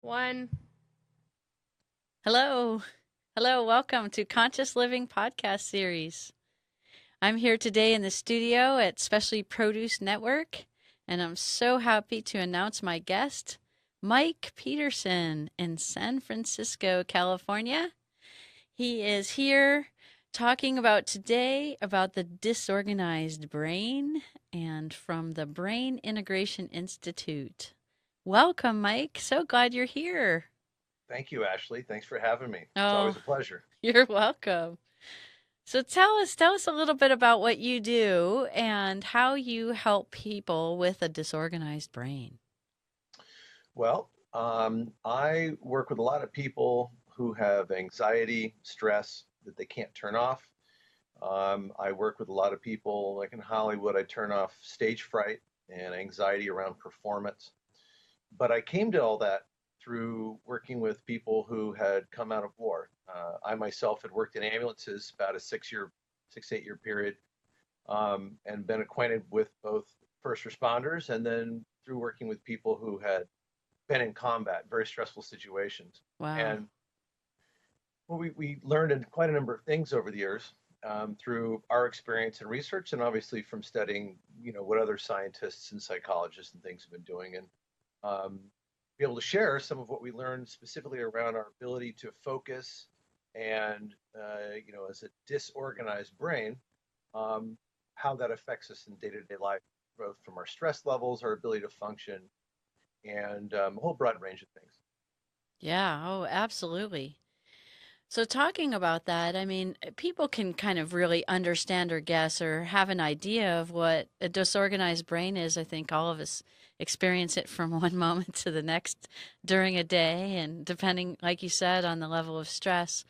One. Hello. Hello. Welcome to Conscious Living Podcast Series. I'm here today in the studio at Specialty Produce Network, and I'm so happy to announce my guest, Mike Peterson in San Francisco, California. He is here talking about today about the disorganized brain and from the Brain Integration Institute. Welcome, Mike. So glad you're here. Thank you, Ashley. Thanks for having me. It's always Oh, a pleasure. you're welcome. So tell us a little bit about what you do and how you help people with a disorganized brain. I work with a lot of people who have anxiety, stress that they can't turn off. I work with a lot of people, like in Hollywood, I turn off stage fright and anxiety around performance. But I came to all that through working with people who had come out of war. I myself had worked in ambulances about a 8-year period, and been acquainted with both first responders and then through working with people who had been in combat, very stressful situations. Wow. And well, we learned quite a number of things over the years, through our experience and research, and obviously from studying, what other scientists and psychologists and things have been doing, and um, be able to share some of what we learned specifically around our ability to focus and, as a disorganized brain, um, how that affects us in day-to-day life, both from our stress levels, our ability to function, and a whole broad range of things. Yeah, oh, absolutely. So talking about that, I mean, people can kind of really understand or guess or have an idea of what a disorganized brain is. I think all of us experience it from one moment to the next during a day and depending, like you said, on the level of stress.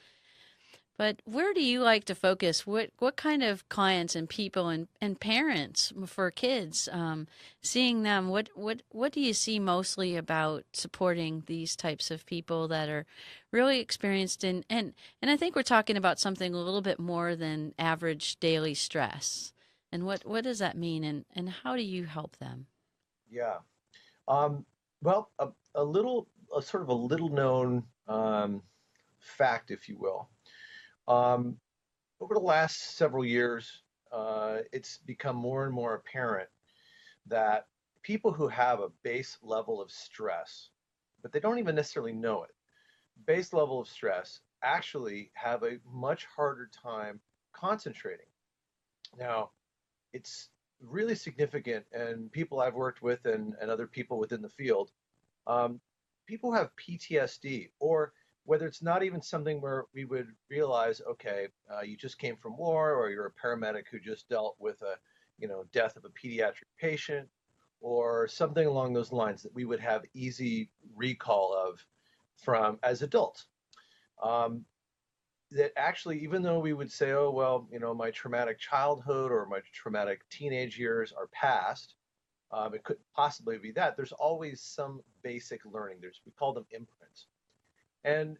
But where do you like to focus? What kind of clients and people and parents for kids, seeing them, what do you see mostly about supporting these types of people that are really experienced in and I think we're talking about something a little bit more than average daily stress. And what does that mean and how do you help them? Yeah. Um, well, a sort of a little known fact, if you will. Um, Over the last several years, it's become more and more apparent that people who have a base level of stress, but they don't even necessarily know it, base level of stress actually have a much harder time concentrating. Now, it's really significant, and people I've worked with and other people within the field, um, people who have PTSD, or whether it's not even something where we would realize, okay, you just came from war, or you're a paramedic who just dealt with a, death of a pediatric patient, or something along those lines that we would have easy recall of from as adults. Um, that actually, even though we would say, oh, well, my traumatic childhood or my traumatic teenage years are past, it couldn't possibly be that. There's always some basic learning. We call them imprints. And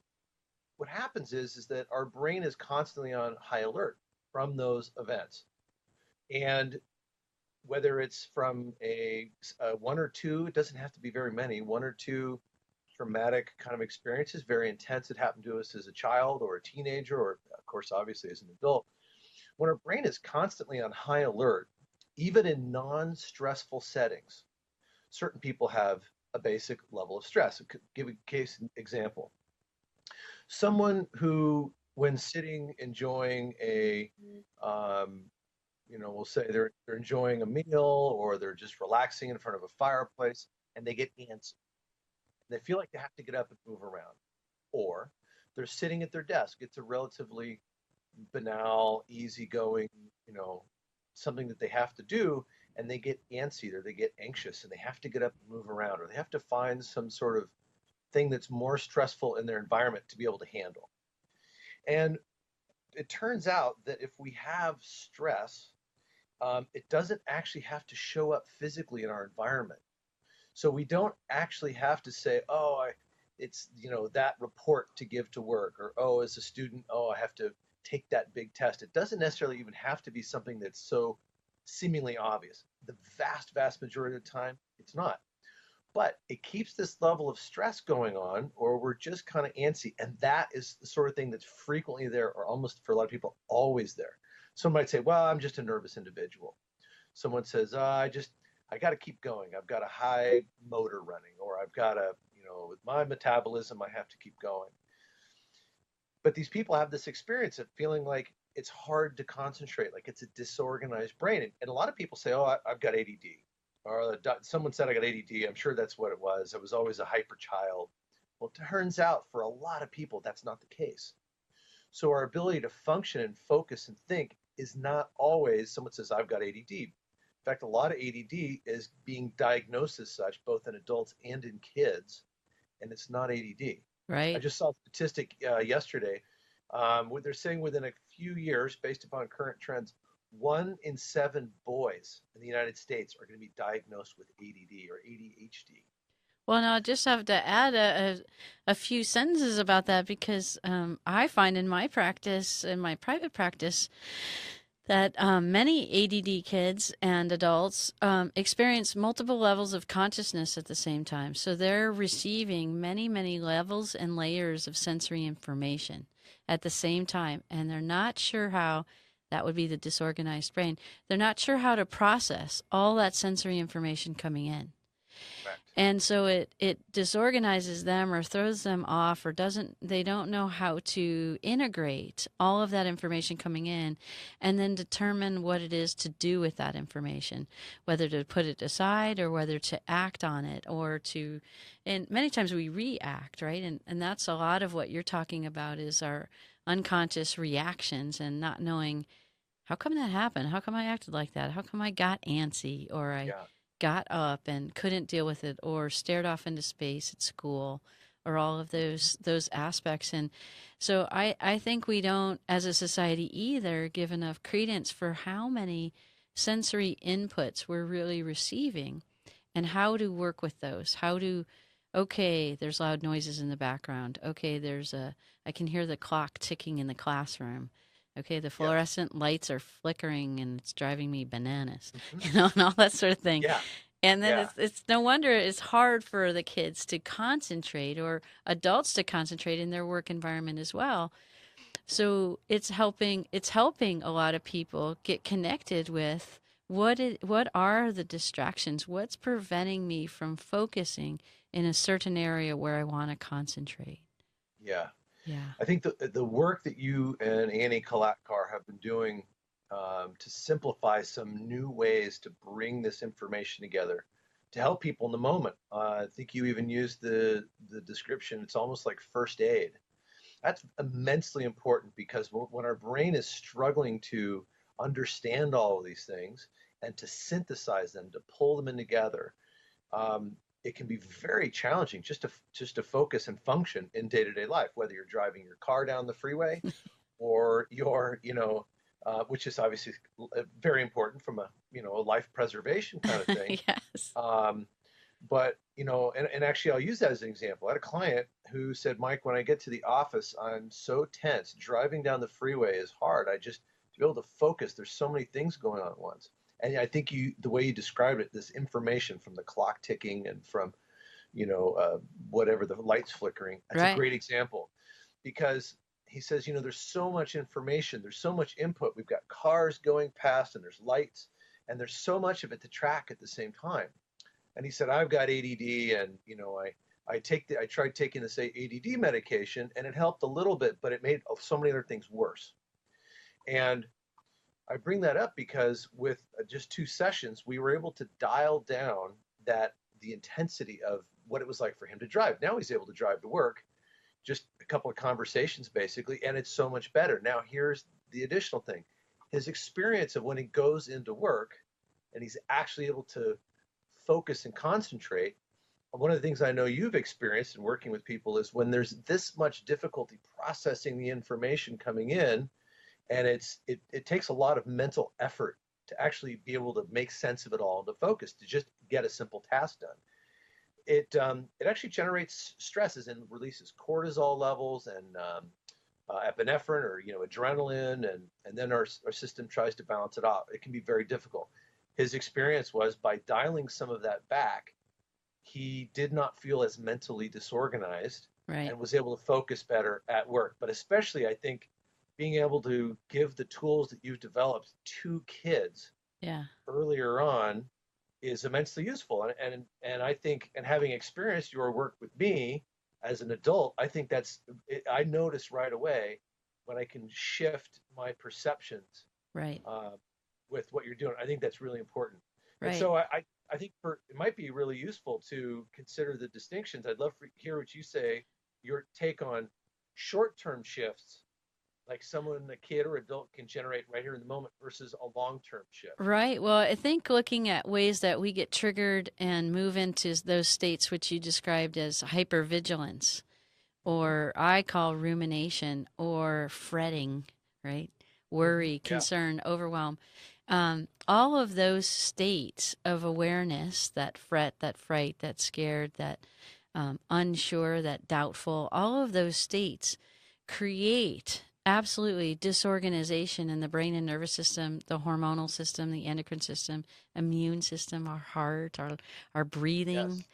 what happens is that our brain is constantly on high alert from those events. And whether it's from a one or two, it doesn't have to be very many, one or two traumatic kind of experiences, very intense, that happened to us as a child or a teenager, or of course, obviously as an adult. When our brain is constantly on high alert, even in non stressful settings, certain people have a basic level of stress. Give a case example. Someone who, when sitting enjoying um, we'll say they're enjoying a meal or they're just relaxing in front of a fireplace, and they get antsy. They feel like they have to get up and move around. Or they're sitting at their desk. It's a relatively banal, easygoing, you know, something that they have to do, and they get antsy or they get anxious and they have to get up and move around, or they have to find some sort of thing that's more stressful in their environment to be able to handle. And it turns out that if we have stress, it doesn't actually have to show up physically in our environment. So we don't actually have to say, oh, it's, that report to give to work, or, oh, as a student, oh, I have to take that big test. It doesn't necessarily even have to be something that's so seemingly obvious. The vast, vast majority of the time, it's not. but it keeps this level of stress going on, or we're just kind of antsy. And that is the sort of thing that's frequently there, or almost for a lot of people, always there. Someone might say, well, I'm just a nervous individual. Someone says, I got to keep going. I've got a high motor running, or I've got a, with my metabolism, I have to keep going. But these people have this experience of feeling like it's hard to concentrate, like it's a disorganized brain. And a lot of people say, oh, I've got ADD. Or someone said I got ADD. I'm sure that's what it was. I was always a hyper child. Well, it turns out for a lot of people, that's not the case. So our ability to function and focus and think is not always someone says, I've got ADD. In fact, a lot of ADD is being diagnosed as such, both in adults and in kids, and it's not ADD. I Right. just saw a statistic yesterday. They're saying within a few years, based upon current trends, 1 in 7 boys in the United States are going to be diagnosed with ADD or ADHD. Well, now I just have to add a few sentences about that because I find in my practice, in my private practice, that many ADD kids and adults experience multiple levels of consciousness at the same time. So they're receiving many, many levels and layers of sensory information at the same time, and they're not sure how. That would be the disorganized brain. They're not sure how to process all that sensory information coming in. Correct. And so it disorganizes them or throws them off or doesn't they don't know how to integrate all of that information coming in and then determine what it is to do with that information, whether to put it aside or whether to act on it or to and many times we react, right? And that's a lot of what you're talking about is our unconscious reactions and not knowing how come that happened? How come I acted like that? How come I got antsy or I Yeah. got up and couldn't deal with it or stared off into space at school or all of those aspects. And so I think we don't as a society either give enough credence for how many sensory inputs we're really receiving and how to work with those. How to okay, there's loud noises in the background. Okay, I can hear the clock ticking in the classroom. Okay, the Yes. fluorescent lights are flickering and it's driving me bananas, Hmm. and all that sort of thing. Yeah. And then Yeah. it's no wonder it's hard for the kids to concentrate or adults to concentrate in their work environment as well. So it's helping a lot of people get connected with what are the distractions? What's preventing me from focusing in a certain area where I want to concentrate? Yeah. Yeah. I think the work that you and Annie Kalatkar have been doing to simplify some new ways to bring this information together to help people in the moment. I think you even used the description. It's almost like first aid. That's immensely important because when our brain is struggling to understand all of these things and to synthesize them, to pull them in together, it can be very challenging just to focus and function in day-to-day life, whether you're driving your car down the freeway or you're, which is obviously very important from a life preservation kind of thing. Yes. Um, but and actually I'll use that as an example. I had a client who said, Mike, when I get to the office, I'm so tense. Driving down the freeway is hard. I just to be able to focus. There's so many things going on at once. And I think the way you described it, this information from the clock ticking and from, you know, uh, whatever the lights flickering, that's a Right. great example because he says, there's so much information, there's so much input. We've got cars going past and there's lights and there's so much of it to track at the same time. And he said, I've got ADD, and I tried taking this ADD medication, and it helped a little bit, but it made so many other things worse. And I bring that up because with just 2 sessions, we were able to dial down that the intensity of what it was like for him to drive. Now he's able to drive to work, just a couple of conversations basically, and it's so much better. Now here's the additional thing: his experience of when he goes into work and he's actually able to focus and concentrate. One of the things I know you've experienced in working with people is when there's this much difficulty processing the information coming in, and it takes a lot of mental effort to actually be able to make sense of it all and to focus to just get a simple task done. It actually generates stresses and releases cortisol levels and epinephrine or adrenaline, and then our system tries to balance it off. It can be very difficult. His experience was by dialing some of that back, he did not feel as mentally disorganized Right. and was able to focus better at work. But especially, I think being able to give the tools that you've developed to kids Yeah. earlier on is immensely useful. And I think, and having experienced your work with me as an adult, I think I notice right away when I can shift my perceptions Right. uh, with what you're doing. I think that's really important. And Right. so I think it might be really useful to consider the distinctions. I'd love to hear what you say, your take on short-term shifts, like someone, a kid or adult, can generate right here in the moment versus a long-term shift. Right. Well, I think looking at ways that we get triggered and move into those states which you described as hypervigilance, Mm-hmm. or I call rumination or fretting, right? Mm-hmm. Worry, Yeah. concern, overwhelm. All of those states of awareness, that fret, that fright, that scared, that unsure, that doubtful, all of those states create absolutely disorganization in the brain and nervous system, the hormonal system, the endocrine system, immune system, our heart, our breathing Yes.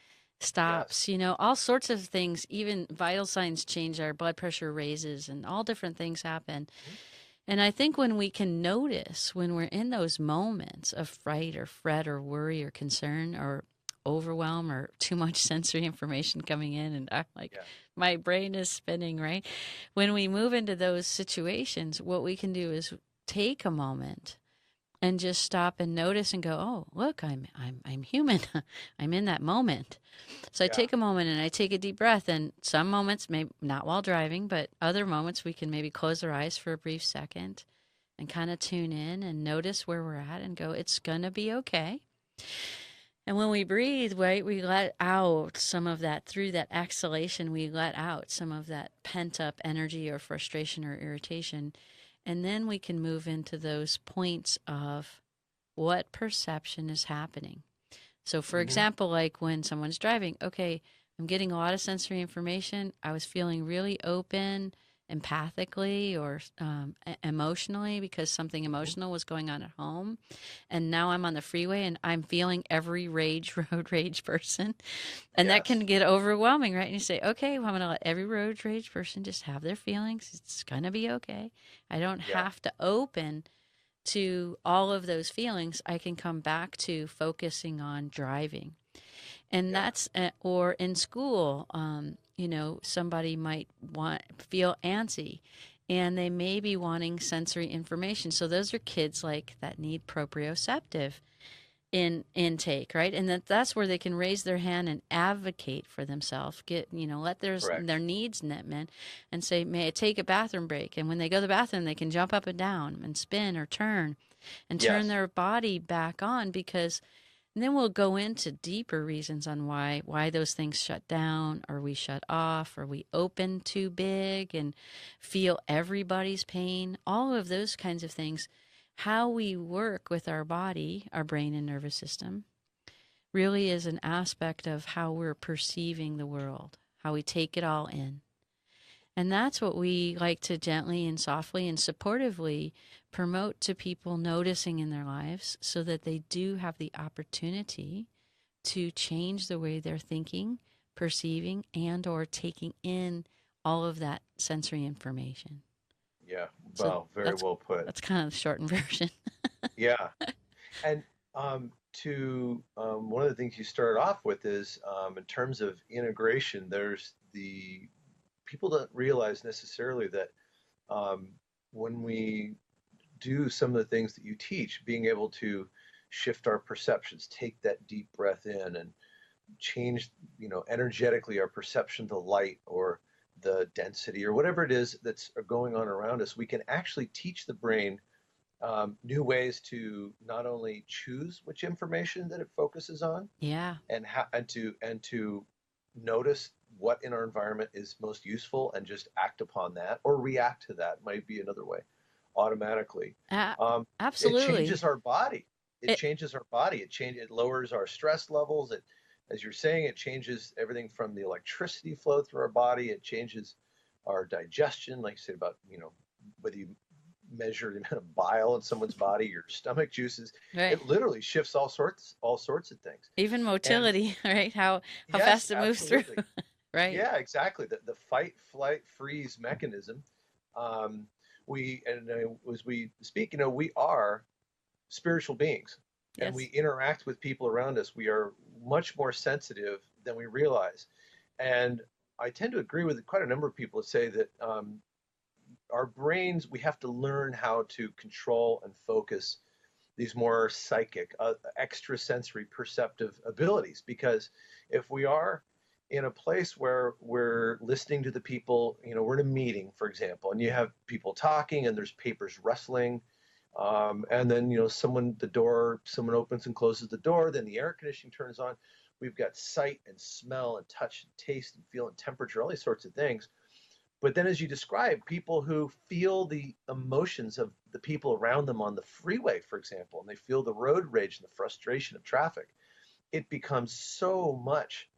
Yes. stops, all sorts of things, even vital signs change, our blood pressure raises, and all different things happen. Mm-hmm. And I think when we can notice when we're in those moments of fright or fret or worry or concern or overwhelm or too much sensory information coming in, and I'm like, Yeah. my brain is spinning, right? When we move into those situations, what we can do is take a moment and just stop and notice and go, oh, look, I'm human. I'm in that moment. So I Yeah. take a moment and I take a deep breath. And some moments, maybe not while driving, but other moments we can maybe close our eyes for a brief second and kind of tune in and notice where we're at and go, it's going to be okay. And when we breathe, right, we let out some of that through that exhalation, we let out some of that pent up energy or frustration or irritation. And then we can move into those points of what perception is happening. So, for Mm-hmm. example, like when someone's driving, okay, I'm getting a lot of sensory information. I was feeling really open, empathically, or emotionally because something Mm-hmm. emotional was going on at home. And now I'm on the freeway and I'm feeling every rage, road rage person. And that can Yes. get overwhelming, right? And you say, okay, well, I'm going to let every road rage person just have their feelings. It's going to be okay. I don't Yeah. have to open to all of those feelings. I can come back to focusing on driving. And Yeah. that's, or in school, somebody might feel antsy and they may be wanting sensory information. So those are kids like that need proprioceptive in intake, right? And that's where they can raise their hand and advocate for themselves, let their Correct. needs met, and say, may I take a bathroom break? And when they go to the bathroom, they can jump up and down and spin or turn and turn Yes. their body back on, because and then we'll go into deeper reasons on why those things shut down, or we shut off, or we open too big and feel everybody's pain, all of those kinds of things. How we work with our body, our brain and nervous system, really is an aspect of how we're perceiving the world, how we take it all in. And that's what we like to gently and softly and supportively promote to people noticing in their lives so that they do have the opportunity to change the way they're thinking, perceiving, and or taking in all of that sensory information. Yeah. So Well, very that's well put. that's kind of the shortened version. Yeah. And one of the things you started off with is in terms of integration, there's the people don't realize necessarily that um, when we do some of the things that you teach, being able to shift our perceptions, take that deep breath in, and change, energetically our perception to light or the density or whatever it is that's going on around us, we can actually teach the brain new ways to not only choose which information that it focuses on Yeah. and to notice what in our environment is most useful and just act upon that or react to that might be another way automatically. A- It Absolutely. changes our body. It It, changes our body. It lowers our stress levels. As you're saying, it changes everything from the electricity flow through our body. It changes our digestion, like you said about whether you measure the amount of bile in someone's body, your stomach juices. Right. It literally shifts all sorts of things. Even And motility, right? How yes, fast it moves through. absolutely. Right. Yeah, exactly. The fight, flight, freeze mechanism. Um, as we speak, we are spiritual beings, and we Yes. interact with people around us. We are much more sensitive than we realize. And I tend to agree with quite a number of people that say that our brains, we have to learn how to control and focus these more psychic, extrasensory perceptive abilities. Because if we are in a place where we're listening to the people, we're in a meeting, for example, and you have people talking and there's papers rustling, and then, someone opens and closes the door, then the air conditioning turns on. We've got sight and smell and touch and taste and feel and temperature, all these sorts of things. But then, as you describe, people who feel the emotions of the people around them on the freeway, for example, and they feel the road rage and the frustration of traffic, it becomes so much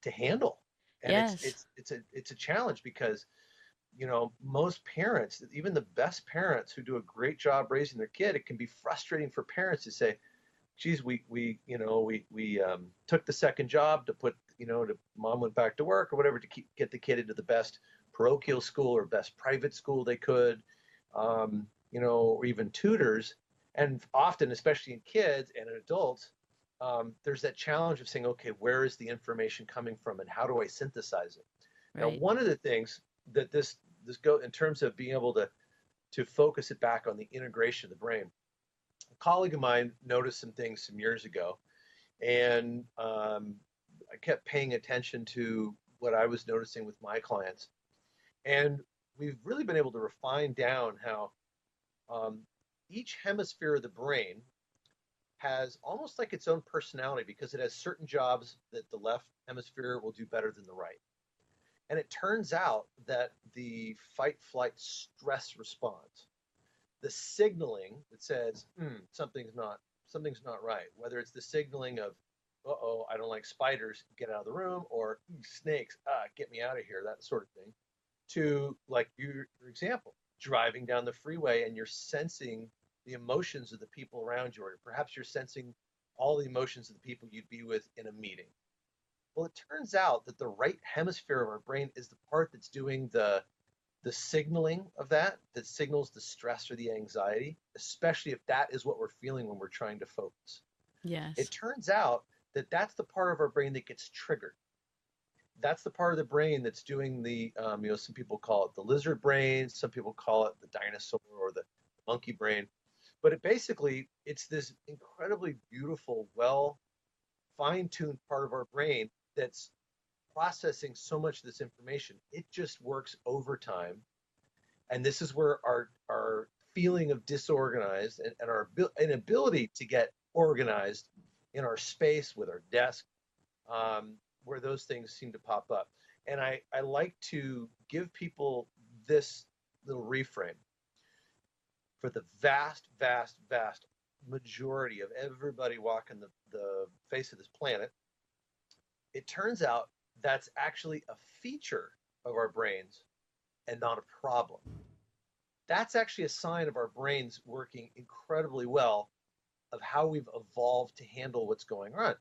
to handle. And it's Yes. it's it's a it's a challenge because, most parents, even the best parents who do a great job raising their kid, it can be frustrating for parents to say, geez, we took the second job to put, to mom went back to work or whatever to get the kid into the best parochial school or best private school they could, or even tutors. And often, especially in kids and in adults, there's that challenge of saying, okay, where is the information coming from and how do I synthesize it? Now, Right. one of the things that this go in terms of being able to focus it back on the integration of the brain. A colleague of mine noticed some things some years ago, and I kept paying attention to what I was noticing with my clients. And we've really been able to refine down how um, each hemisphere of the brain has almost like its own personality because it has certain jobs that the left hemisphere will do better than the right. And it turns out that the fight, flight, stress response, the signaling that says something's not right, whether it's the signaling of uh-oh, I don't like spiders, get out of the room, or snakes, get me out of here, that sort of thing, to like your example, driving down the freeway and you're sensing the emotions of the people around you, or perhaps you're sensing all the emotions of the people you'd be with in a meeting. Well, it turns out that the right hemisphere of our brain is the part that's doing the signaling of that signals the stress or the anxiety, especially if that is what we're feeling when we're trying to focus. It Yes. turns out that that's the part of our brain that gets triggered. That's the part of the brain that's doing some people call it the lizard brain, some people call it the dinosaur or the monkey brain. But it's this incredibly beautiful, well fine-tuned part of our brain that's processing so much of this information. It just works overtime. And this is where our feeling of disorganized and our inability to get organized in our space with our desk, where those things seem to pop up. And I like to give people this little reframe. For the vast, vast, vast majority of everybody walking the face of this planet, it turns out that's actually a feature of our brains and not a problem. That's actually a sign of our brains working incredibly well, of how we've evolved to handle what's going on.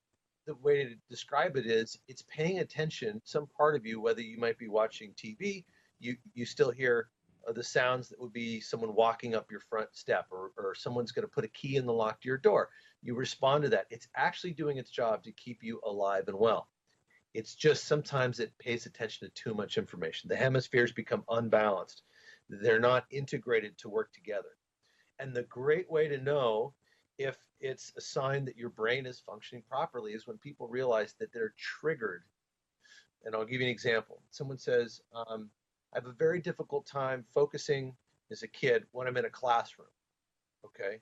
The way to describe it is it's paying attention. Some part of you, whether you might be watching TV, you still hear the sounds that would be someone walking up your front step, or someone's going to put a key in the lock to your door. You respond to that. It's actually doing its job to keep you alive and well. It's just sometimes it pays attention to too much information. The hemispheres become unbalanced. They're not integrated to work together. And the great way to know if it's a sign that your brain is functioning properly is when people realize that they're triggered. And I'll give you an example. Someone says, I have a very difficult time focusing as a kid when I'm in a classroom. Okay.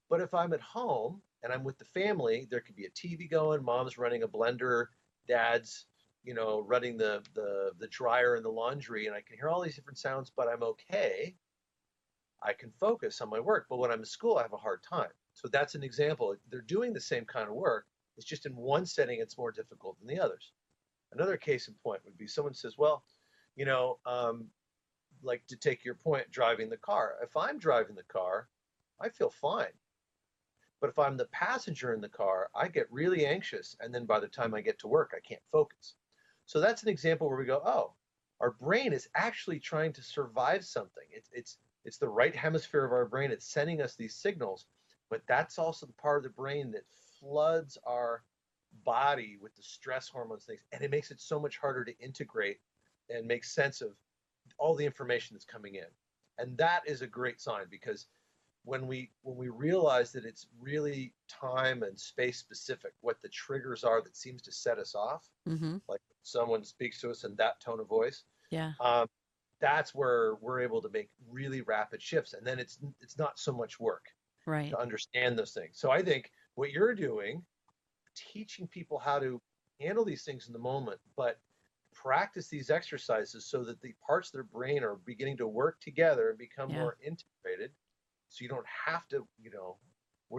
But if I'm at home and I'm with the family, there could be a TV going, mom's running a blender, dad's, running the dryer and the laundry, and I can hear all these different sounds, but I'm okay. I can focus on my work. But when I'm in school, I have a hard time. So that's an example. They're doing the same kind of work. It's just in one setting, it's more difficult than the others. Another case in point would be someone says, well, you know, um, like to take your point, driving the car. If I'm driving the car, I feel fine. But if I'm the passenger in the car, I get really anxious. And then by the time I get to work, I can't focus. So that's an example where we go, oh, our brain is actually trying to survive something. It's the right hemisphere of our brain. It's sending us these signals, but that's also the part of the brain that floods our body with the stress hormones things, and it makes it so much harder to integrate and make sense of all the information that's coming in. And that is a great sign because when we realize that it's really time and space specific, what the triggers are that seems to set us off, Mm-hmm. like someone speaks to us in that tone of voice, Yeah. um, that's where we're able to make really rapid shifts, and then it's not so much work Right. to understand those things. So I think what you're doing, teaching people how to handle these things in the moment, but practice these exercises so that the parts of their brain are beginning to work together and become Yeah. more integrated. So you don't have to, we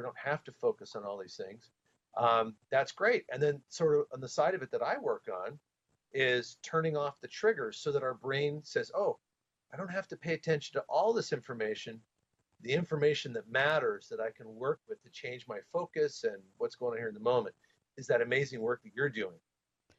don't have to focus on all these things. That's great. And then, sort of on the side of it that I work on, is turning off the triggers so that our brain says, oh, I don't have to pay attention to all this information. The information that matters that I can work with to change my focus and what's going on here in the moment is that amazing work that you're doing,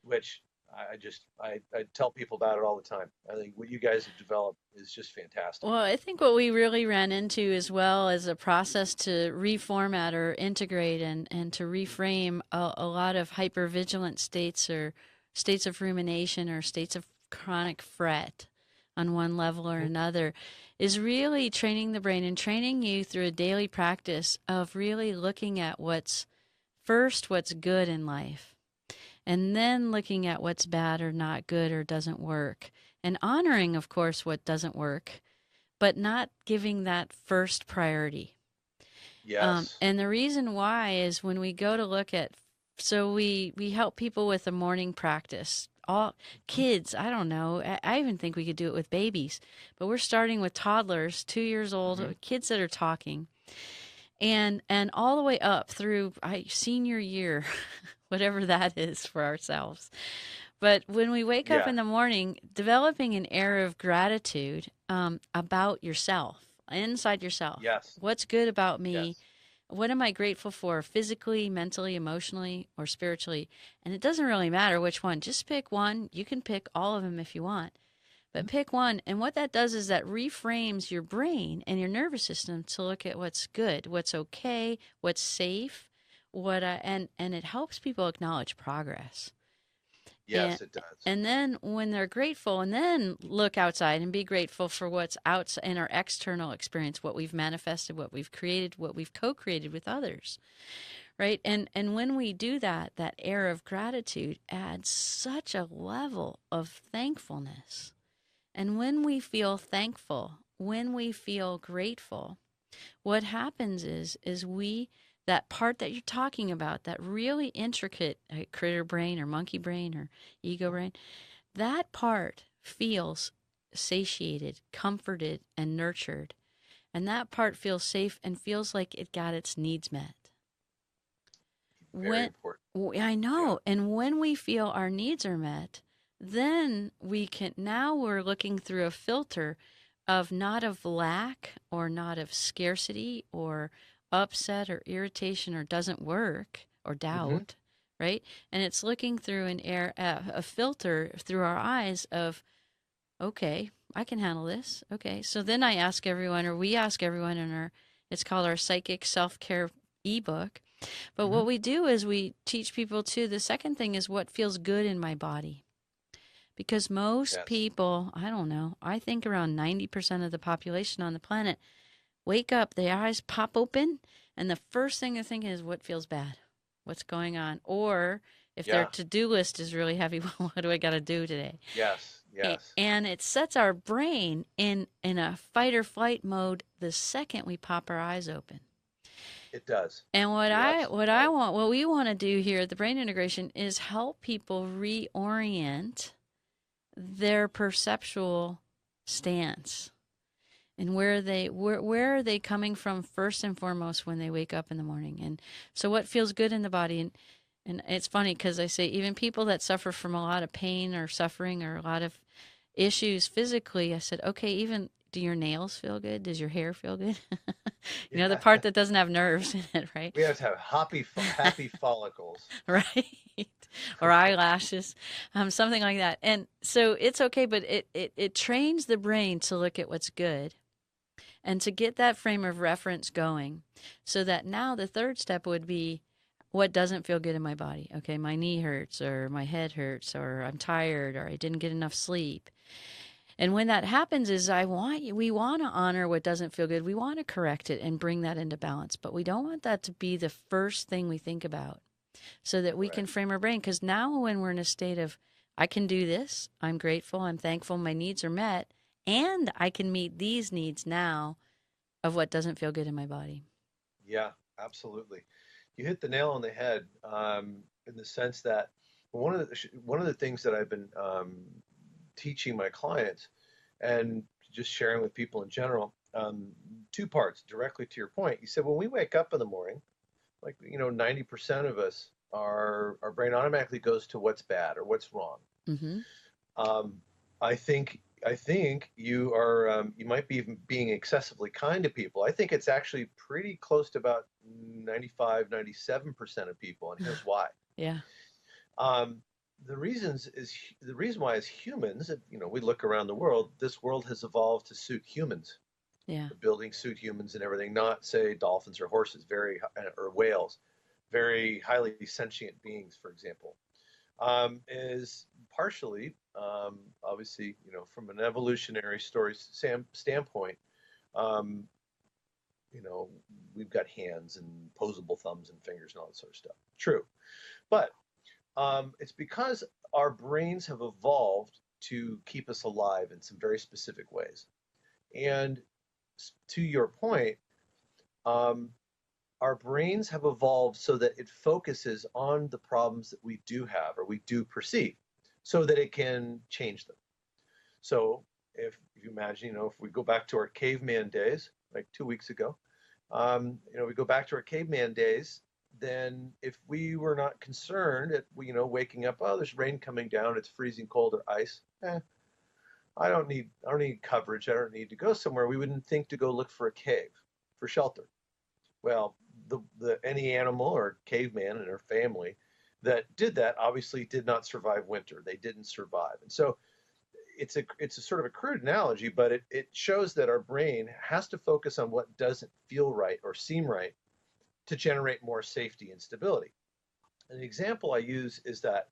which I tell people about it all the time. I think what you guys have developed is just fantastic. Well, I think what we really ran into as well as a process to reformat or integrate and to reframe a lot of hypervigilant states or states of rumination or states of chronic fret on one level or Mhm. another is really training the brain and training you through a daily practice of really looking at what's first, what's good in life, and then looking at what's bad or not good or doesn't work, and honoring, of course, what doesn't work but not giving that first priority. Yes. And the reason why is when we go to look at, so we help people with a morning practice. All Mhm. kids, I don't know. I even think we could do it with babies, but we're starting with toddlers, 2 years Mhm. old, kids that are talking, and all the way up through senior year, whatever that is for ourselves. But when we wake up Yeah. in the morning, developing an air of gratitude about yourself, inside yourself. Yes. What's good about me? Yes. What am I grateful for physically, mentally, emotionally, or spiritually? And it doesn't really matter which one. Just pick one. You can pick all of them if you want, but Mhm. pick one. And what that does is that reframes your brain and your nervous system to look at what's good, what's okay, what's safe, and it helps people acknowledge progress. And Yes, it does. and then when they're grateful, and then look outside and be grateful for what's outside in our external experience, what we've manifested, what we've created, what we've co-created with others, right? And when we do that, that air of gratitude adds such a level of thankfulness. And when we feel thankful, when we feel grateful, what happens is we that part that you're talking about, that really intricate critter brain or monkey brain or ego Mhm. brain, that part feels satiated, comforted, and nurtured. And that part feels safe and feels like it got its needs met. Very When important. I Yeah. know, and when we feel our needs are met, then we can now we're looking through a filter of not of lack or not of scarcity or upset or irritation or doesn't work or Hmm. doubt, right? And it's looking through a filter through our eyes of okay, I can handle this. Okay. So then I ask everyone, or we ask everyone in it's called our psychic self care ebook. But Hmm. what we do is we teach people too. The second thing is what feels good in my body. Because most Yes. people, I don't know, I think around 90% of the population on the planet wake up, their eyes pop open, and the first thing they're thinking is what feels bad? What's going on? Or if their Yeah. to do list is really heavy, well, what do I got to do today? Yes. Yes. And it sets our brain in a fight or flight mode the second we pop our eyes open. It does. And You're absolutely right. what we want to do here at the brain integration is help people reorient their perceptual stance and where are they coming from first and foremost when they wake up in the morning. And so what feels good in the body, and it's funny because I say even people that suffer from a lot of pain or suffering or a lot of issues physically, I said, okay, even do your nails feel good? Does your hair feel good? The Yeah. part that doesn't have nerves in it, right? We have to have happy follicles. Right. Or eyelashes, something like that. And so it's okay, but it trains the brain to look at what's good and to get that frame of reference going so that now the third step would be what doesn't feel good in my body. Okay, my knee hurts or my head hurts or I'm tired or I didn't get enough sleep. And when that happens is we want to honor what doesn't feel good. We want to correct it and bring that into balance, but we don't want that to be the first thing we think about so that we can Correct. frame our brain. Because now, when we're in a state of, I can do this, I'm grateful, I'm thankful, my needs are met, and I can meet these needs now of what doesn't feel good in my body. Yeah, absolutely. You hit the nail on the head, in the sense that one of the things that I've been teaching my clients and just sharing with people in general, two parts directly to your point. You said when we wake up in the morning, like 90% of us, our brain automatically goes to what's bad or what's wrong. Mm-hmm. Um, I think you might be even being excessively kind to people. I think it's actually pretty close to about 95, 97% of people, and here's why. Yeah. Um, the reason why, as humans, we look around the world. This world has evolved to suit humans. Yeah. The buildings suit humans and everything, not say dolphins or horses, or whales, very highly sentient beings, for example. Is partially, obviously, from an evolutionary story standpoint, um, you know, we've got hands and posable thumbs and fingers and all that sort of stuff. True. But it's because our brains have evolved to keep us alive in some very specific ways. And to your point, um, our brains have evolved so that it focuses on the problems that we do have or we do perceive so that it can change them. So if you imagine, if we go back to our caveman days, like 2 weeks ago, we go back to our caveman days, then if we were not concerned at, waking up, oh, there's rain coming down, it's freezing cold or ice, I don't need coverage, I don't need to go somewhere, we wouldn't think to go look for a cave for shelter. Well, the any animal or caveman and their family that did that obviously did not survive winter. They didn't survive. And so it's a sort of a crude analogy, but it shows that our brain has to focus on what doesn't feel right or seem right to generate more safety and stability. An example I use is that,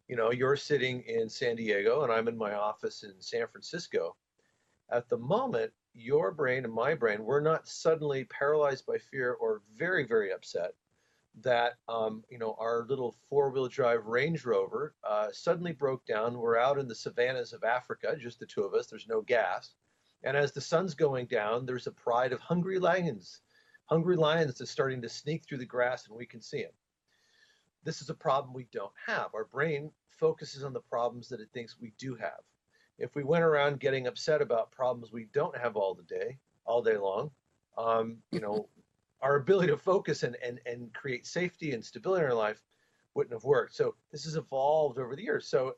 you're sitting in San Diego and I'm in my office in San Francisco. At the moment, your brain and my brain, we're not suddenly paralyzed by fear or very, very upset that our little four-wheel drive Range Rover suddenly broke down. We're out in the savannas of Africa, just the two of us. There's no gas, and as the sun's going down, there's a pride of hungry lions. Hungry lions that's starting to sneak through the grass, and we can see them. This is a problem we don't have. Our brain focuses on the problems that it thinks we do have. If we went around getting upset about problems we don't have all day long, our ability to focus and create safety and stability in our life wouldn't have worked. So this has evolved over the years. So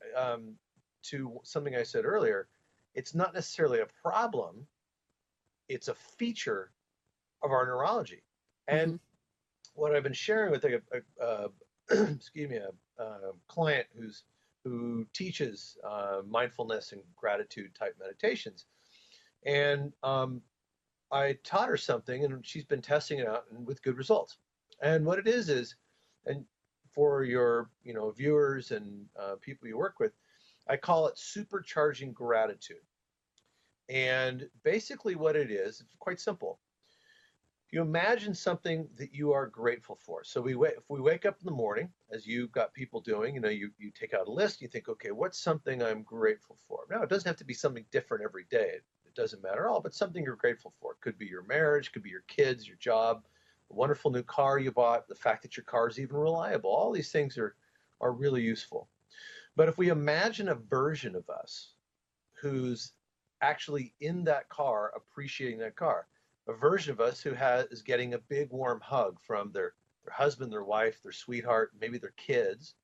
to something I said earlier, it's not necessarily a problem, it's a feature of our neurology. And Mm-hmm. what I've been sharing with excuse me, a client who teaches mindfulness and gratitude type meditations, and I taught her something, and she's been testing it out and with good results. And what it is, and for your viewers and people you work with, I call it supercharging gratitude. And basically, what it is, it's quite simple. You imagine something that you are grateful for. So if we wake up in the morning, as you've got people doing, you take out a list, you think, okay, what's something I'm grateful for? Now, it doesn't have to be something different every day. It doesn't matter at all, but something you're grateful for. It could be your marriage, could be your kids, your job, a wonderful new car you bought, the fact that your car is even reliable. All these things are really useful. But if we imagine a version of us who's actually in that car, appreciating that car, a version of us who is getting a big warm hug from their husband, their wife, their sweetheart, maybe their kids,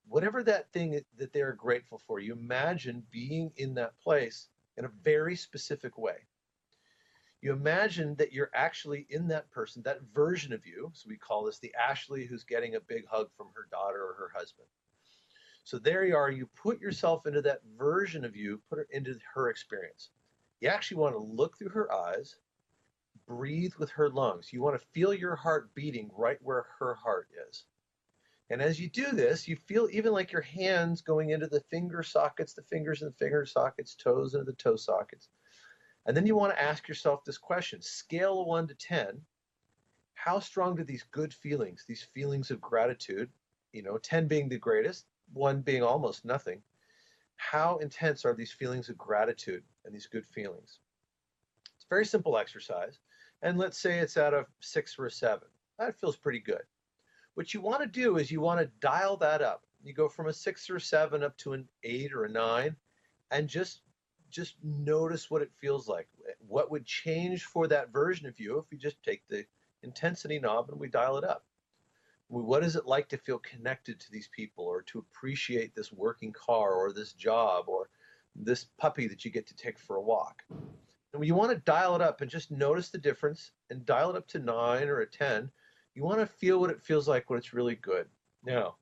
whatever that thing that they're grateful for, you imagine being in that place in a very specific way. You imagine that you're actually in that person, that version of you. So we call this the Ashley who's getting a big hug from her daughter or her husband. So there you are. You put yourself into that version of you, put it into her experience. You actually want to look through her eyes, breathe with her lungs. You want to feel your heart beating right where her heart is. And as you do this, you feel even like your hands going into the finger sockets, the fingers in the finger sockets, toes into the toe sockets. And then you want to ask yourself this question, scale of 1 to 10, how strong do these feelings of gratitude, 10 being the greatest, 1 being almost nothing, how intense are these feelings of gratitude and these good feelings? It's a very simple exercise. And let's say it's at a 6 or a 7. That feels pretty good. What you want to do is you want to dial that up. You go from a 6 or a 7 up to an 8 or a 9, and just notice what it feels like. What would change for that version of you if we just take the intensity knob and we dial it up? What is it like to feel connected to these people, or to appreciate this working car or this job or this puppy that you get to take for a walk? And when you want to dial it up and just notice the difference and dial it up to 9 or a 10, you want to feel what it feels like when it's really good. Now,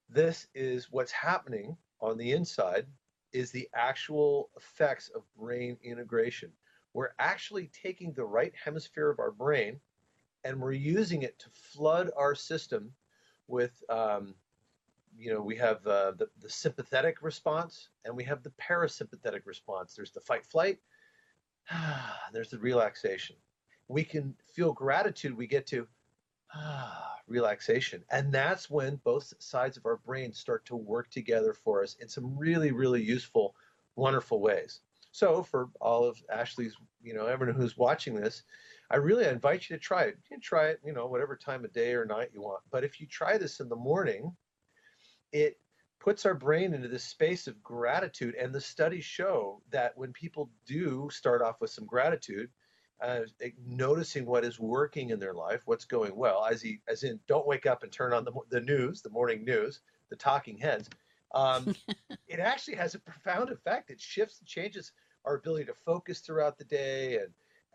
this is what's happening on the inside, is the actual effects of brain integration. We're actually taking the right hemisphere of our brain and we're using it to flood our system with, we have the sympathetic response and we have the parasympathetic response. There's the fight flight, there's the relaxation. We can feel gratitude, we get to relaxation. And that's when both sides of our brain start to work together for us in some really, really useful, wonderful ways. So for all of Ashley's, everyone who's watching this, I really invite you to try it. You can try it, whatever time of day or night you want. But if you try this in the morning, it puts our brain into this space of gratitude. And the studies show that when people do start off with some gratitude, noticing what is working in their life, what's going well, as in, don't wake up and turn on the news, the morning news, the talking heads. It actually has a profound effect. It shifts and changes our ability to focus throughout the day,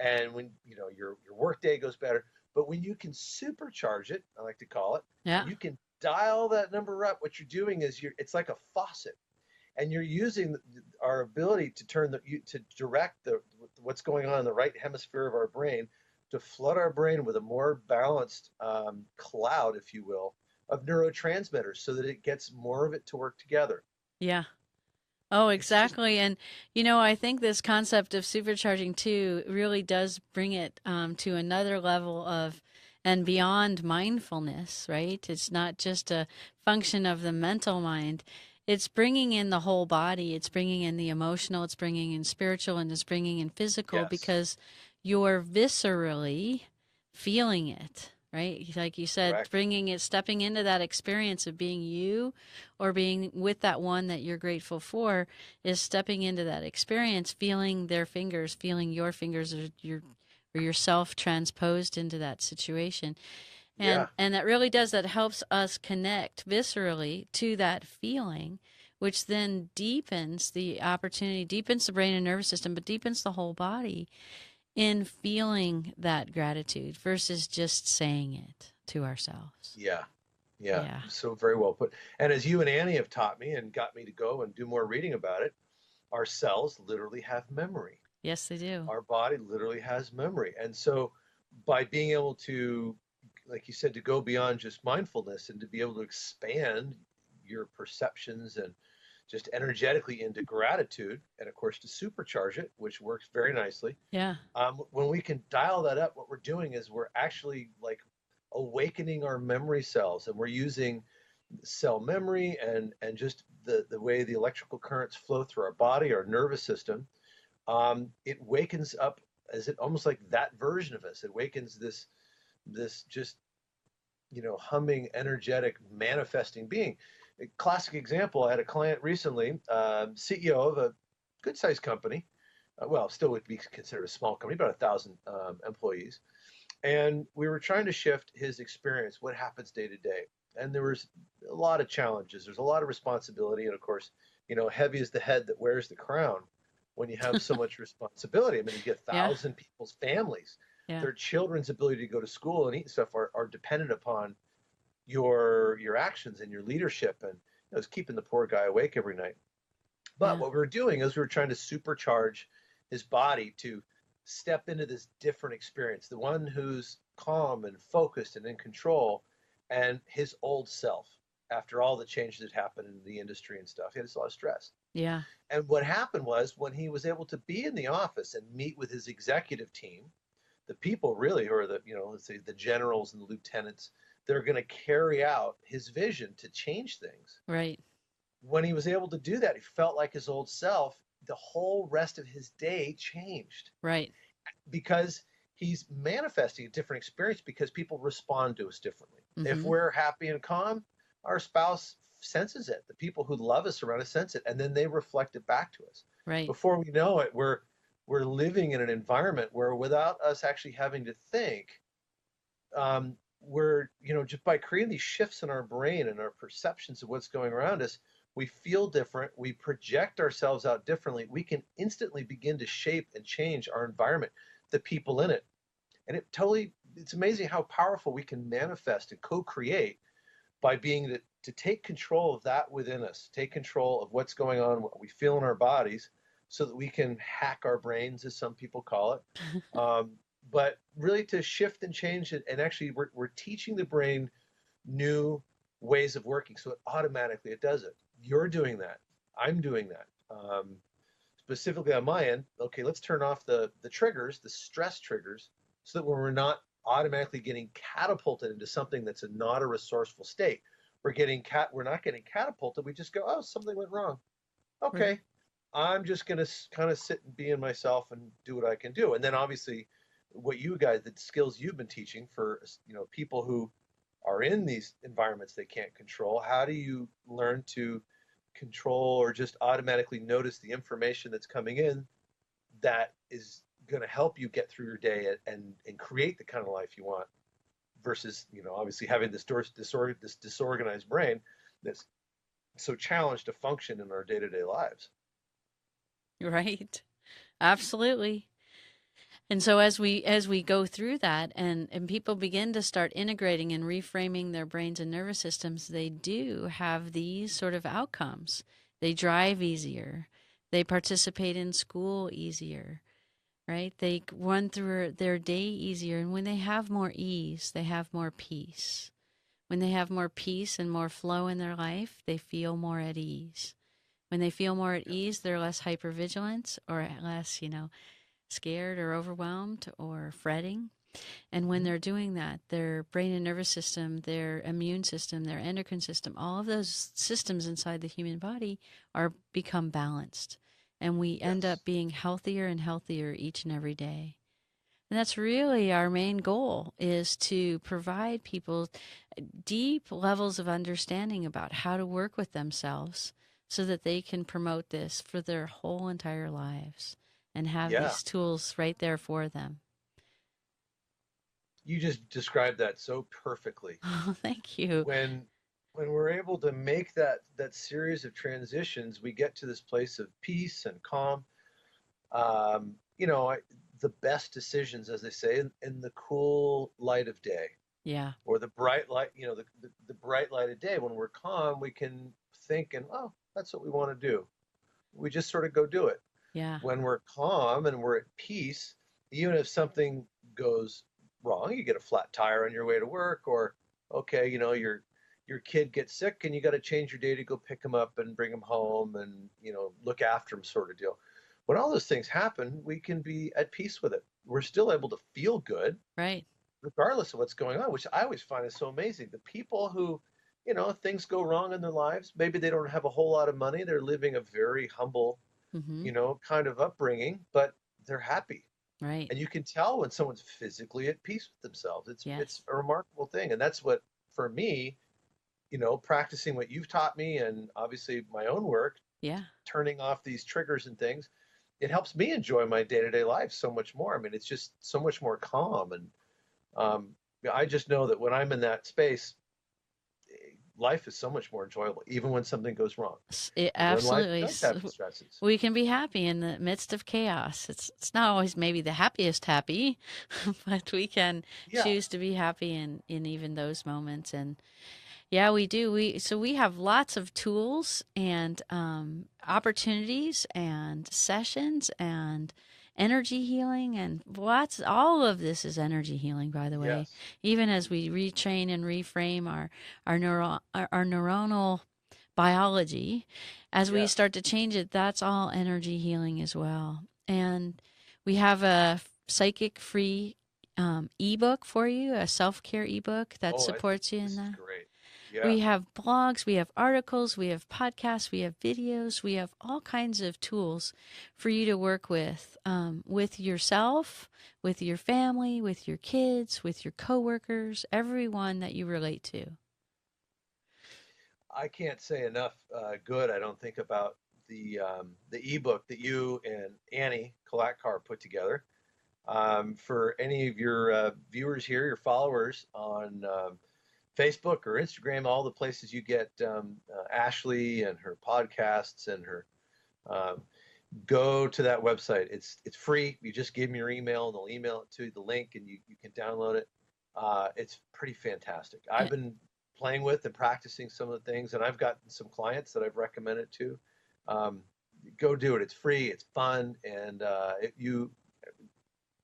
and when your work day goes better. But when you can supercharge it, I like to call it, Yeah. when you can dial that number up, what you're doing is it's like a faucet, and you're using our ability to to direct what's going on in the right hemisphere of our brain to flood our brain with a more balanced cloud, if you will, of neurotransmitters, so that it gets more of it to work together. Yeah. Oh, It's just exactly. And, I think this concept of supercharging too really does bring it to another level of and beyond mindfulness, right? It's not just a function of the mental mind. It's bringing in the whole body. It's bringing in the emotional. It's bringing in spiritual, and it's bringing in physical, yes, because you're viscerally feeling it, right? Like you said, correct. bringing it, stepping into that experience of being you or being with that one that you're grateful for, is stepping into that experience, feeling their fingers, feeling your fingers, or yourself transposed into that situation. Yeah, And that really does, that helps us connect viscerally to that feeling, which then deepens the opportunity, deepens the brain and nervous system, but deepens the whole body in feeling that gratitude versus just saying it to ourselves. yeah, yeah. Yeah. So very well put. And as you and Annie have taught me and got me to go and do more reading about it, our cells literally have memory. Yes, they do. Our body literally has memory. And so by being able to, like you said, to go beyond just mindfulness and to be able to expand your perceptions and just energetically into gratitude, and of course to supercharge it, which works very nicely. Yeah. When we can dial that up, what we're doing is we're actually like awakening our memory cells, and we're using cell memory and just the way the electrical currents flow through our body, our nervous system. It wakens up as it almost like that version of us. It wakens this just humming, energetic, manifesting being. A classic example: I had a client recently, CEO of a good-sized company. Well, still would be considered a small company, about 1,000 employees. And we were trying to shift his experience, what happens day to day. and there was a lot of challenges. There's a lot of responsibility, and of course, heavy is the head that wears the crown. When you have so much responsibility, I mean, you get Yeah. 1,000 people's families, Yeah. their children's ability to go to school and eat and stuff are dependent upon your actions and your leadership, and it's keeping the poor guy awake every night. But Yeah. what we were doing is we were trying to supercharge his body to step into this different experience, the one who's calm and focused and in control, and his old self after all the changes that happened in the industry and stuff. He had a lot of stress. Yeah. And what happened was when he was able to be in the office and meet with his executive team, the people really who are let's say the generals and the lieutenants, they're going to carry out his vision to change things. Right. When he was able to do that, he felt like his old self. The whole rest of his day changed Right. because he's manifesting a different experience because people respond to us differently. If Mm-hmm. we're happy and calm, our spouse senses it. The people who love us around us sense it, and then they reflect it back to us. Right. Before we know it, we're living in an environment where, without us actually having to think, we're just by creating these shifts in our brain and our perceptions of what's going around us, we feel different, we project ourselves out differently, we can instantly begin to shape and change our environment, the people in it. And it's amazing how powerful we can manifest and co-create by being to take control of that within us, take control of what's going on, what we feel in our bodies, so that we can hack our brains, as some people call it. Um, but really to shift and change it, and actually we're teaching the brain new ways of working, so it does it. You're doing that. I'm doing that. Specifically on my end, okay, let's turn off the triggers, the stress triggers, so that when we're not automatically getting catapulted into something that's not a resourceful state, we're not getting catapulted. We just go, oh, something went wrong. Right. Okay, I'm just gonna kind of sit and be in myself and do what I can do. And then obviously, the skills you've been teaching for people who are in these environments they can't control. How do you learn to control or just automatically notice the information that's coming in that is going to help you get through your day and create the kind of life you want, versus obviously having this disorganized brain that's so challenged to function in our day-to-day lives. Right. Absolutely. And so as we go through that and people begin to start integrating and reframing their brains and nervous systems, they do have these sort of outcomes. They drive easier. They participate in school easier, right? They run through their day easier. And when they have more ease, they have more peace. When they have more peace and more flow in their life, they feel more at ease. When they feel more at ease, they're less hypervigilant or less, scared or overwhelmed or fretting. And when Mm-hmm. they're doing that, their brain and nervous system, their immune system, their endocrine system, all of those systems inside the human body are become balanced. And we end Yes. up being healthier and healthier each and every day. And that's really our main goal, is to provide people deep levels of understanding about how to work with themselves so that they can promote this for their whole entire lives and have Yeah. these tools right there for them. You just described that so perfectly. Oh, thank you. when when we're able to make that series of transitions, we get to this place of peace and calm. The best decisions, as they say, in the cool light of day, Yeah, or the bright light, the bright light of day. When we're calm, we can think and, oh, that's what we want to do. We just sort of go do it. yeah, When we're calm and we're at peace, even if something goes wrong, you get a flat tire on your way to work, or okay, your kid gets sick and you got to change your day to go pick him up and bring him home and look after him, sort of deal. When all those things happen, we can be at peace with it. We're still able to feel good right. regardless of what's going on, which I always find is so amazing. The people who, things go wrong in their lives, maybe they don't have a whole lot of money, they're living a very humble, Mm-hmm. kind of upbringing, but they're happy. Right. And you can tell when someone's physically at peace with themselves. It's Yes. a remarkable thing. And that's what, for me, practicing what you've taught me, and obviously my own work, Yeah. turning off these triggers and things, it helps me enjoy my day-to-day life so much more. I mean, it's just so much more calm. And um, I just know that when I'm in that space, life is so much more enjoyable, even when something goes wrong, when life Absolutely. does have its stresses. We can be happy in the midst of chaos. It's not always maybe the happiest happy, but we can Yeah, choose to be happy in even those moments. And yeah, we do. We have lots of tools and opportunities and sessions and energy healing and lots. All of this is energy healing, by the way. yes, Even as we retrain and reframe our neuronal biology, as we yes. start to change it, that's all energy healing as well. And we have a psychic free ebook for you, a self care ebook that Oh, I think supports you in this is that. great. Yeah, We have blogs, we have articles, we have podcasts, we have videos, we have all kinds of tools for you to work with yourself, with your family, with your kids, with your coworkers, everyone that you relate to. I can't say enough good, I don't think, about the ebook that you and Annie Kalatkar put together. For any of your viewers here, your followers on Facebook or Instagram, all the places you get Ashley and her podcasts and her um, go to that website. It's free. You just give them your email and they'll email it to you, the link, and you can download it. It's pretty fantastic. I've Eh, been playing with and practicing some of the things, and I've gotten some clients that I've recommended to. Um, go do it. It's free. It's fun, and you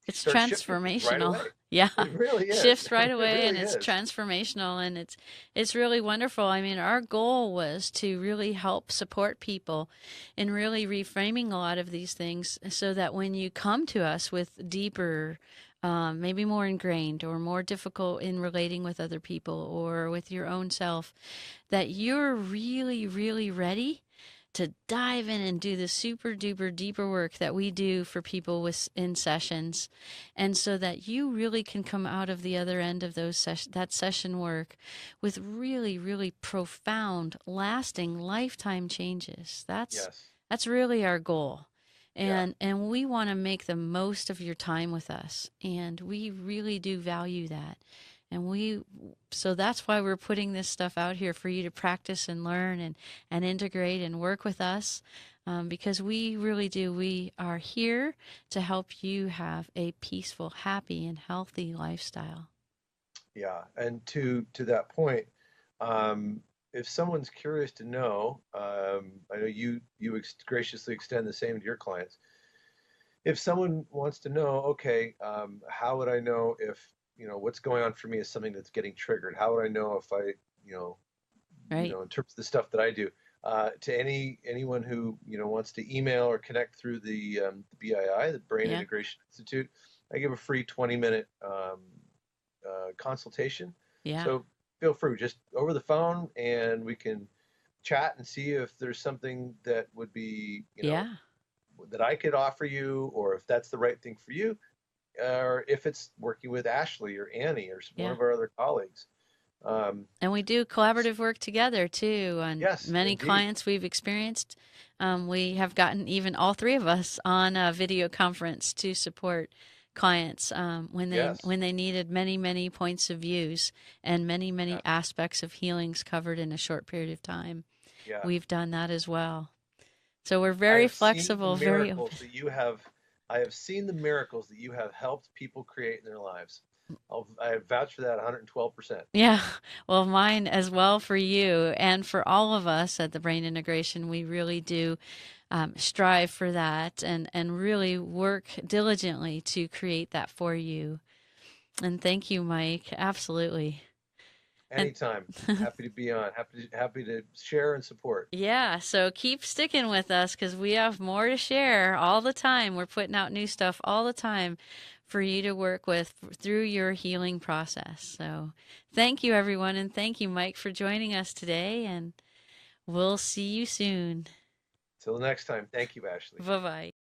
It's start shifting things right transformational. away. Yeah. It really is. Shifts right It away and really it's is. transformational and it's really wonderful. I mean, our goal was to really help support people in really reframing a lot of these things so that when you come to us with deeper maybe more ingrained or more difficult in relating with other people or with your own self, that you're really, really ready to dive in and do the super duper deeper work that we do for people with in sessions, and so that you really can come out of the other end of that session work with really, really profound, lasting, lifetime changes. Yes. That's really our goal. Yeah. And we want to make the most of your time with us, and we really do value that. And so that's why we're putting this stuff out here for you to practice and learn and integrate and work with us, because we really do. We are here to help you have a peaceful, happy, and healthy lifestyle. Yeah. And to that point, um, if someone's curious to know, I know you graciously extend the same to your clients. If someone wants to know, okay, how would I know if what's going on for me is something that's getting triggered? How would I know if you know, Right? in terms of the stuff that I do? To anyone who wants to email or connect through the BII, the Brain Yeah. Integration Institute, I give a free 20-minute consultation. Yeah. So feel free, just over the phone, and we can chat and see if there's something that would be, Yeah. that I could offer you, or if that's the right thing for you, or if it's working with Ashley or Annie or one Yeah. of our other colleagues. Um, And we do collaborative work together too. On yes, many indeed. clients we've experienced, we have gotten even all three of us on a video conference to support clients Yes. when they needed many many points of views and many many Yeah. aspects of healings covered in a short period of time. Yeah. We've done that as well. So we're I very have seen the flexible, very open. miracles that you have. I have seen the miracles that you have helped people create in their lives. I vouch for that 112%. Yeah, well, mine as well for you and for all of us at the Brain Integration. We really do strive for that and really work diligently to create that for you. And thank you, Mike. Absolutely. And Anytime. Happy to be on. Happy to share and support. yeah, so keep sticking with us because we have more to share all the time. We're putting out new stuff all the time for you to work with through your healing process. So thank you, everyone. And thank you, Mike, for joining us today. And we'll see you soon. Till the next time. Thank you, Ashley. Bye bye.